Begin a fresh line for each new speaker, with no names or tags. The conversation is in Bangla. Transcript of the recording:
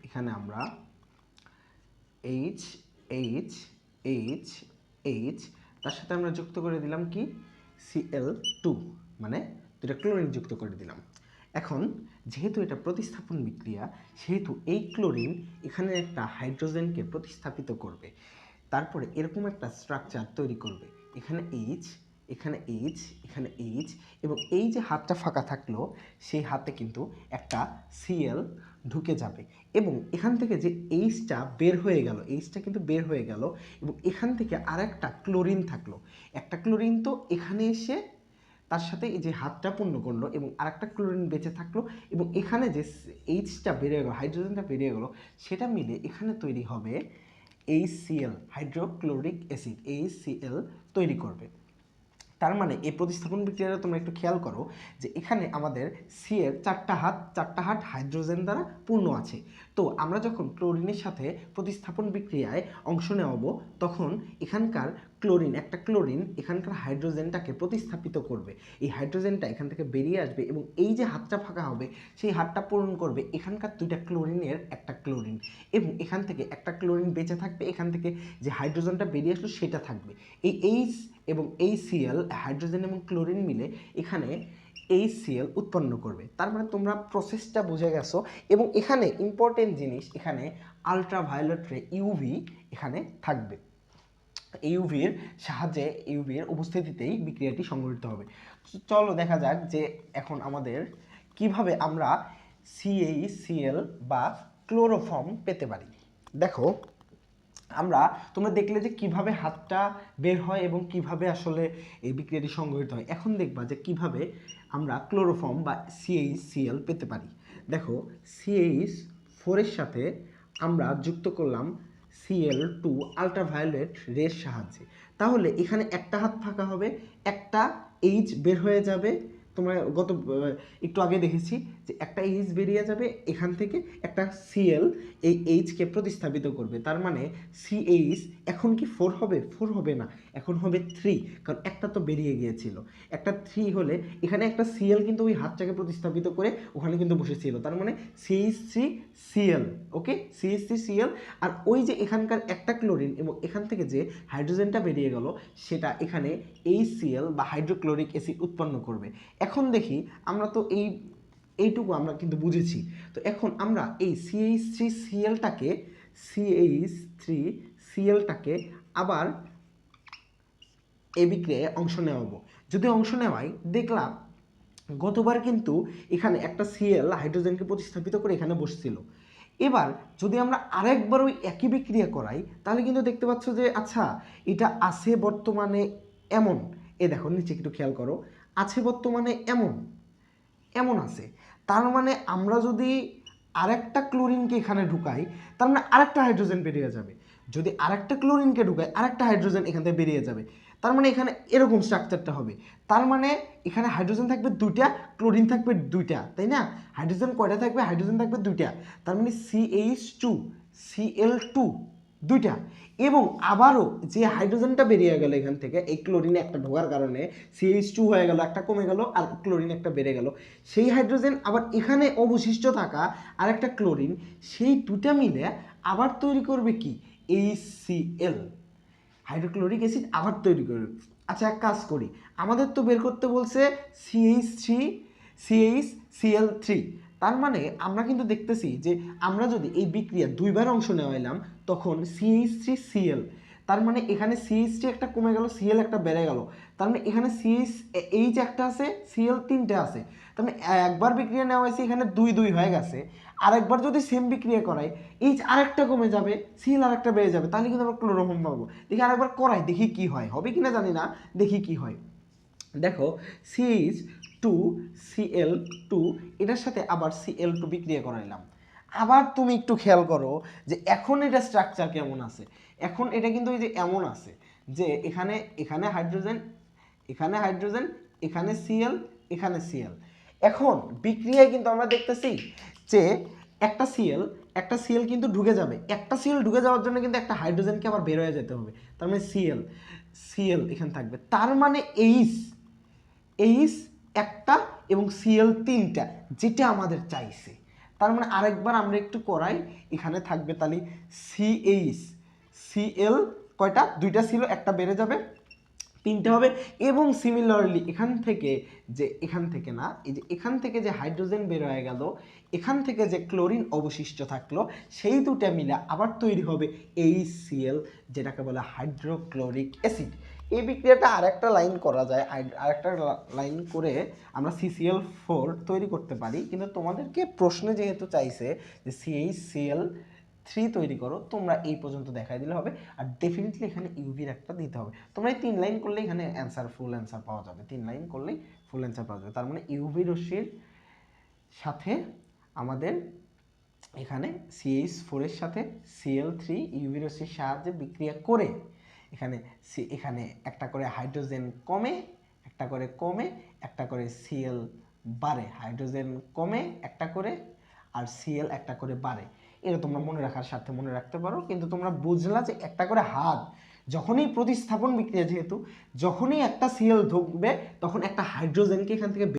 এখানে আমরা এইচ এইচ এইচ এইচ তার সাথে আমরা যুক্ত করে দিলাম কি Cl2, মানে দুটা ক্লোরিন যুক্ত করে দিলাম। এখন যেহেতু এটা প্রতিস্থাপন বিক্রিয়া, সেহেতু এই ক্লোরিন এখানে একটা হাইড্রোজেনকে প্রতিস্থাপিত করবে, তারপরে এরকম একটা স্ট্রাকচার তৈরি করবে। এখানে এইচ, এখানে এইচ, এখানে এইচ, এবং এই যে হাতটা ফাঁকা থাকলো সেই হাতে কিন্তু একটা Cl ঢুকে যাবে, এবং এখান থেকে যে এইচটা বের হয়ে গেল, এইচটা কিন্তু বের হয়ে গেল, এবং এখান থেকে আরেকটা ক্লোরিন থাকলো, একটা ক্লোরিন তো এখানে এসে তার সাথে এই যে হাতটা পূর্ণ করলো, এবং আরেকটা ক্লোরিন বেঁচে থাকলো, এবং এখানে যে এইচটা বেরিয়ে গেলো, হাইড্রোজেনটা বেরিয়ে গেলো, সেটা মিলে এখানে তৈরি হবে HCl, হাইড্রোক্লোরিক অ্যাসিড, HCl তৈরি করবে। তার মানে এই প্রতিস্থাপন বিক্রিয়াটা তোমরা একটু খেয়াল করো যে এখানে আমাদের সি এর চারটা হাত হাইড্রোজেন দ্বারা পূর্ণ আছে। তো আমরা যখন ক্লোরিনের সাথে প্রতিস্থাপন বিক্রিয়ায় অংশ নেওয়াব, তখন এখানকার একটা ক্লোরিন এখানকার হাইড্রোজেনটাকে প্রতিস্থাপিত করবে, এই হাইড্রোজেনটা এখান থেকে বেরিয়ে আসবে, এবং এই যে হাতটা ফাঁকা হবে সেই হাতটা পূরণ করবে এখানকার দুইটা ক্লোরিনের একটা ক্লোরিন, এবং এখান থেকে একটা ক্লোরিন বেঁচে থাকবে, এখান থেকে যে হাইড্রোজেনটা বেরিয়ে আসলো সেটা থাকবে। এই এইচ এবং HCl, হাইড্রোজেন এবং ক্লোরিন মিলে এখানে HCl উৎপন্ন করবে। তার মানে তোমরা প্রসেসটা বুঝে গেছো। এবং এখানে ইম্পর্টেন্ট জিনিস, এখানে আলট্রাভায়োলেট রে ইউভি এখানে থাকবে, ইউভির সাহায্যে, ইউভির উপস্থিতিতেই বিক্রিয়াটি সংঘটিত হবে। চলো দেখা যাক যে এখন আমাদের কিভাবে আমরা CaCl বা ক্লোরোফর্ম পেতে পারি। দেখো তোমরা দেখলে যে কিভাবে হাতটা বের হয় এবং কিভাবে আসলে এই বিক্রিয়াটি সংঘটিত হয়। এখন দেখবা যে কিভাবে আমরা ক্লোরোফর্ম বা CaCl পেতে পারি। দেখো CH4 এর সাথে আমরা যুক্ত করলাম Cl2 আলট্রাভায়োলেট রের সাহায্যে, তাহলে এখানে একটা হাত ফাঁকা হবে, একটা H বের হয়ে যাবে। তোমরা একটু আগে দেখেছি যে একটা এইচ বেরিয়ে যাবে, এখান থেকে একটা Cl এই এইচকে প্রতিস্থাপিত করবে। তার মানে CH এখন কি 4 হবে? 4 হবে না, এখন হবে 3, কারণ একটা তো বেরিয়ে গিয়েছিল। একটা 3 হলে এখানে একটা Cl কিন্তু ওই হাতটাকে প্রতিস্থাপিত করে ওখানে কিন্তু বসেছিল, তার মানে CH3Cl। ওকে, CH3Cl। আর ওই যে এখানকার একটা ক্লোরিন এবং এখান থেকে যে হাইড্রোজেনটা বেরিয়ে গেল সেটা এখানে HCl বা হাইড্রোক্লোরিক অ্যাসিড উৎপন্ন করবে। এখন দেখি আমরা তো এইটুকু আমরা কিন্তু বুঝেছি। তো এখন আমরা এই CH3Clটাকে আবার এই বিক্রিয়ায় অংশ নেওয়াবো। যদি অংশ নেওয়াই দেখলাম গতবার কিন্তু এখানে একটা Cl হাইড্রোজেনকে প্রতিস্থাপিত করে এখানে বসছিল। এবার যদি আমরা আরেকবার ওই একই বিক্রিয়া করাই, তাহলে কিন্তু দেখতে পাচ্ছ যে আচ্ছা এটা আছে বর্তমানে এমন, দেখো নিচে একটু খেয়াল করো, আছে বর্তমানে এমন আছে। তার মানে আমরা যদি আরেকটা ক্লোরিনকে এখানে ঢুকাই, তার মানে আরেকটা হাইড্রোজেন বেরিয়ে যাবে। যদি আরেকটা ক্লোরিনকে ঢুকাই, আরেকটা হাইড্রোজেন এখান থেকে বেরিয়ে যাবে। তার মানে এখানে এরকম স্ট্রাকচারটা হবে। তার মানে এখানে হাইড্রোজেন থাকবে দুইটা, ক্লোরিন থাকবে দুইটা, তাই না? হাইড্রোজেন কয়টা থাকবে? হাইড্রোজেন থাকবে দুইটা। তার মানে CH2 Cl2 দুইটা, এবং আবারও যে হাইড্রোজেনটা বেরিয়ে গেল এখান থেকে এই ক্লোরিনে একটা ঢোকার কারণে CH2 হয়ে গেল, একটা কমে গেল, আর ক্লোরিন একটা বেড়ে গেল। সেই হাইড্রোজেন আবার এখানে অবশিষ্ট থাকা আর একটা ক্লোরিন, সেই দুটা মিলে আবার তৈরি করবে কি HCl, হাইড্রোক্লোরিক অ্যাসিড আবার তৈরি করবে। আচ্ছা এক কাজ করি, আমাদের তো বের করতে বলছে CH3CH3, তার মানে আমরা কিন্তু দেখতেছি যে আমরা যদি এই বিক্রিয়া দুইবার অংশ নেওয়াইলাম তখন CH3Cl, তার মানে এখানে CH3 একটা কমে গেল, Cl একটা বেড়ে গেল, তার মানে এখানে H একটা আছে, Cl তিনটে আছে। তার মানে একবার বিক্রিয়া নেওয়া হয়েছে, এখানে 2 হয়ে গেছে। আরেকবার যদি সেম বিক্রিয়া করাই, H আরেকটা কমে যাবে, Cl আরেকটা বেড়ে যাবে, তাহলে কিন্তু আমরা ক্লোরোফর্ম পাবো। দেখি আরেকবার করাই, দেখি কি হয়, হবে কিনা জানি না, দেখি কি হয়। দেখো CH2Cl2 এটার সাথে আবার Cl2 বিক্রিয়া করাইলাম। আবার তুমি একটু খেয়াল করো যে এখন এটা স্ট্রাকচার কেমন আছে। এখন এটা কিন্তু এই যে এমন আছে যে এখানে হাইড্রোজেন, এখানে হাইড্রোজেন, এখানে Cl, এখানে Cl। এখন বিক্রিয়ায় কিন্তু আমরা দেখতেছি যে একটা Cl কিন্তু ঢুকে যাবে, একটা Cl ঢুকে যাওয়ার জন্য কিন্তু একটা হাইড্রোজেনকে আবার বের হয়ে যেতে হবে। তার মানে Cl এখানে থাকবে, তার মানে H একটা এবং Cl তিনটা, যেটা আমাদের চাইছে। তার মানে আরেকবার আমরা একটু করাই, এখানে থাকবে তাহলে সিএইচ সিএল কয়টা, দুইটা ছিল, একটা বেড়ে যাবে, তিনটে হবে। এবং সিমিলারলি এখান থেকে এখান থেকে না, এই যে এখান থেকে যে হাইড্রোজেন বের হয়ে গেল, এখান থেকে যে ক্লোরিন অবশিষ্ট থাকলো, সেই দুটা মিলে আবার তৈরি হবে HCl, যেটাকে বলে হাইড্রোক্লোরিক অ্যাসিড। এই বিক্রিয়াটা আরেকটা লাইন করা যায়, আরেকটা লাইন করে আমরা CCl4 তৈরি করতে পারি, কিন্তু তোমাদেরকে প্রশ্নে যেহেতু চাইছে যে CHCl3 তৈরি করো, তোমরা এই পর্যন্ত দেখাই দিলে হবে। আর ডেফিনেটলি এখানে ইউভির একটা দিতে হবে। তোমরা এই 3 লাইন করলে এখানে অ্যান্সার, ফুল অ্যান্সার পাওয়া যাবে, 3 লাইন করলেই ফুল অ্যান্সার পাওয়া যাবে। তার মানে ইউভি রশ্মির সাথে আমাদের এখানে CH4 এর সাথে Cl3 ইউভি রশ্মির সাহায্যে বিক্রিয়া করে এখানে এখানে একটা করে হাইড্রোজেন কমে, একটা করে কমে, একটা করে Cl বাড়ে, হাইড্রোজেন কমে একটা করে, আর Cl একটা করে বাড়ে। এটা তোমরা মনে রাখার স্বার্থে মনে রাখতে পারো, কিন্তু তোমরা বুঝলা যে একটা করে হাত, যখনই প্রতিস্থাপন বিক্রিয়া, যেহেতু যখনই একটা Cl ঢুকবে তখন একটা হাইড্রোজেনকে এখান থেকে